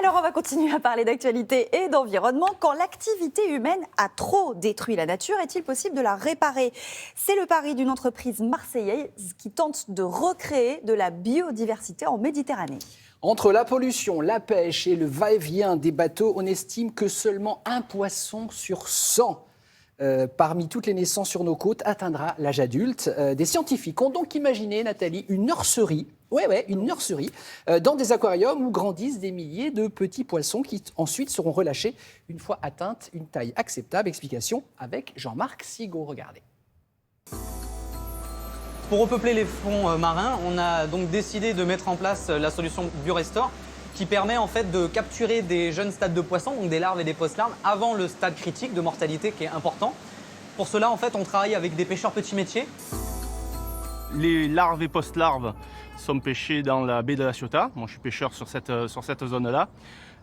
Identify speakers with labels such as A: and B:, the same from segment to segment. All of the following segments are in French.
A: Alors, on va continuer à parler d'actualité et d'environnement. Quand l'activité humaine a trop détruit la nature, est-il possible de la réparer? C'est le pari d'une entreprise marseillaise qui tente de recréer de la biodiversité en Méditerranée.
B: Entre la pollution, la pêche et le va-et-vient des bateaux, on estime que seulement un poisson sur 100 parmi toutes les naissances sur nos côtes atteindra l'âge adulte. Des scientifiques ont donc imaginé, Nathalie, une nurserie. Une nurserie dans des aquariums où grandissent des milliers de petits poissons qui ensuite seront relâchés une fois atteinte une taille acceptable. Explication avec Jean-Marc Sigaud. Regardez.
C: Pour repeupler les fonds marins, on a donc décidé de mettre en place la solution BioRestore qui permet en fait de capturer des jeunes stades de poissons, donc des larves et des post-larves, avant le stade critique de mortalité qui est important. Pour cela, en fait, on travaille avec des pêcheurs petits métiers.
D: Les larves et post-larves sont pêchées dans la baie de la Ciotat. Moi, je suis pêcheur sur cette zone-là.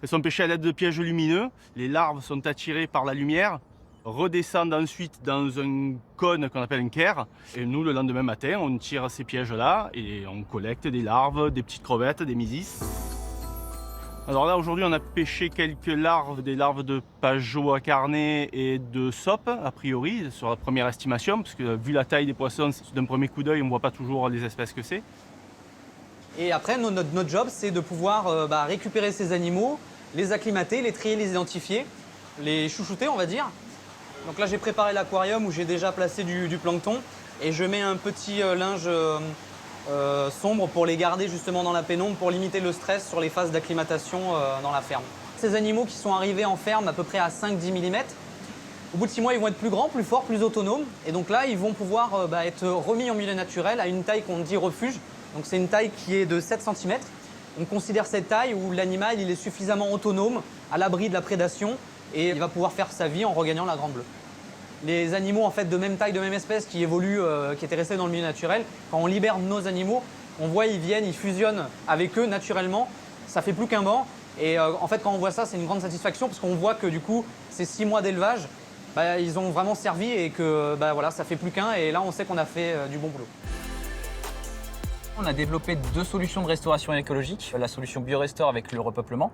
D: Elles sont pêchées à l'aide de pièges lumineux. Les larves sont attirées par la lumière, redescendent ensuite dans un cône qu'on appelle un caire. Et nous, le lendemain matin, on tire ces pièges-là et on collecte des larves, des petites crevettes, des mysis. Alors là, aujourd'hui, on a pêché quelques larves, des larves de pageot accarné et de saupe, a priori, sur la première estimation, parce que vu la taille des poissons, d'un premier coup d'œil, on ne voit pas toujours les espèces que c'est.
C: Et après, notre job, c'est de pouvoir récupérer ces animaux, les acclimater, les trier, les identifier, les chouchouter, on va dire. Donc là, j'ai préparé l'aquarium où j'ai déjà placé du plancton et je mets un petit linge sombre pour les garder justement dans la pénombre pour limiter le stress sur les phases d'acclimatation dans la ferme. Ces animaux qui sont arrivés en ferme à peu près à 5-10 mm, au bout de 6 mois, ils vont être plus grands, plus forts, plus autonomes. Et donc là, ils vont pouvoir être remis en milieu naturel à une taille qu'on dit refuge. Donc c'est une taille qui est de 7 cm. On considère cette taille où l'animal il est suffisamment autonome, à l'abri de la prédation, et il va pouvoir faire sa vie en regagnant la grande bleue. Les animaux en fait de même taille, de même espèce qui évoluent, qui étaient restés dans le milieu naturel, quand on libère nos animaux, on voit ils viennent, ils fusionnent avec eux naturellement, ça fait plus qu'un banc. Et en fait quand on voit ça, c'est une grande satisfaction parce qu'on voit que du coup ces 6 mois d'élevage, ils ont vraiment servi et que voilà, ça fait plus qu'un et là on sait qu'on a fait du bon boulot. On a développé 2 solutions de restauration écologique, la solution BioRestore avec le repeuplement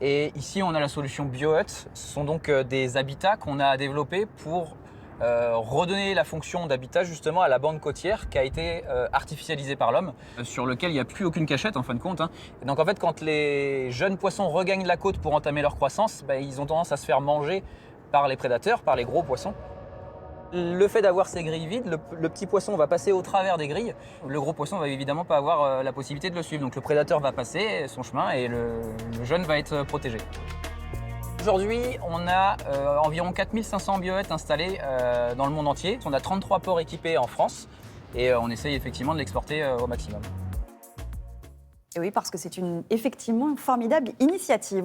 C: et ici on a la solution BioHut. Ce sont donc des habitats qu'on a développés pour redonner la fonction d'habitat justement à la bande côtière qui a été artificialisée par l'homme, sur lequel il n'y a plus aucune cachette en fin de compte. Et donc en fait quand les jeunes poissons regagnent la côte pour entamer leur croissance, ils ont tendance à se faire manger par les prédateurs, par les gros poissons. Le fait d'avoir ces grilles vides, le petit poisson va passer au travers des grilles. Le gros poisson va évidemment pas avoir la possibilité de le suivre. Donc le prédateur va passer son chemin et le jeune va être protégé. Aujourd'hui, on a environ 4500 biohuts installés dans le monde entier. On a 33 ports équipés en France et on essaye effectivement de l'exporter au maximum.
A: Et oui, parce que c'est effectivement une formidable initiative.